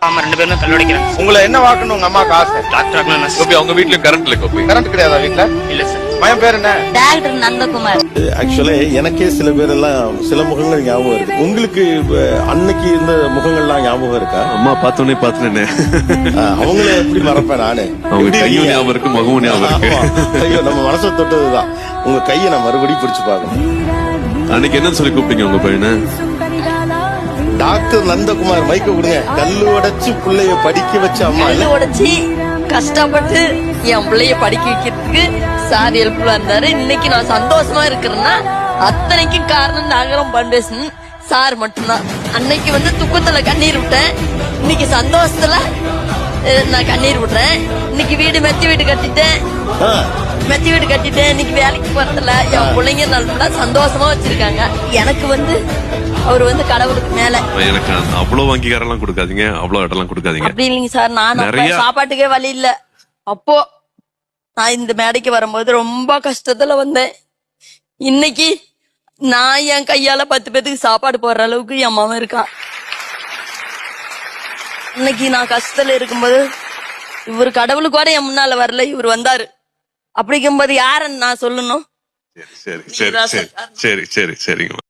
ஆமா, 2 பேருமே கல்லூடிக்கிறாங்க. உங்களை என்ன வாக்கணும் உங்க அம்மாக்கு ஆசை? டாக்டர் ஆகணும் நர்ஸ். கோபி அவங்க வீட்லயும் கரண்ட் இல்ல கோபி. கரண்ட் கிடையாதா வீட்டுல? இல்ல சார். மயம் பேர் என்ன? டாக்டர் நந்தகுமார். ஆக்சுவலி எனக்கே சில பேர் எல்லாம் சில முகங்கள் ஞாபகம் இருக்கு. உங்களுக்கு அன்னைக்கு இருந்த முகங்கள்லாம் ஞாபகம் இருக்கா? அம்மா பார்த்தோன்னே பாத்துனே அவங்கள எப்படி மறப்பேன் நானு? அவங்க கையும் ஞாபகம் இருக்கு, முகமும் ஞாபகம் இருக்கு. ஐயோ, நம்ம மனசை தொட்டதுதான். உங்க கையை நான் மறுபடியும் பிடிச்சு பார்க்கணும். அன்னைக்கு என்ன சொல்லி கூப்பிட்டீங்க உங்க பையனை? டாக்டர் நந்தகுமார். மைக்க கொடுங்க. கல்லு உடைச்சு பிள்ளைய படிக்க வச்ச அம்மா இல்ல? கல்லு உடைச்சி கஷ்டப்பட்டு என் பிள்ளைய படிக்க வைக்கிறதுக்கு சார் ஹெல்ப்ஃபுல்லா இருந்தாரு. இன்னைக்கு நான் சந்தோஷமா இருக்கிறேன்னா அத்தனைக்கும் காரணம் நாகரம் பண்டேசன் சார் மட்டும்தான். அன்னைக்கு துக்கத்துல கண்ணீர் விட்டேன், இன்னைக்கு சந்தோஷத்துல நான் கண்ணீர் விடுறேன். இன்னைக்கு மெத்தி வீடு கட்டிட்டேன். இன்னைக்கு வேலைக்கு போறதுல என் பிள்ளைங்க நல்லா சந்தோஷமா வச்சிருக்காங்க. எனக்கு அவரு கடவுளுக்கு மேல. எனக்கு அவ்வளவு அங்கீகாரம் கொடுக்காதீங்க, அவ்வளவு இடம்லாம் கொடுக்காதீங்க. அப்படி இல்லைங்க சார், நான் சாப்பாட்டுக்கே வழி இல்ல. அப்போ நான் இந்த மேடைக்கு வரும்போது ரொம்ப கஷ்டத்துல வந்தேன். இன்னைக்கு நான் என் கையால 10 பேத்துக்கு சாப்பாடு போடுற அளவுக்கு என் மாமன் இருக்கான். இன்னைக்கு நான் கஷ்டத்துல இருக்கும்போது இவர் கடவுளுக்கு கூட என் முன்னால வரல, இவர் வந்தாரு. அப்படிங்கும்போது யாருன்னு நான் சொல்லணும்? சரி சரி சரி சரி சரி சரிங்க.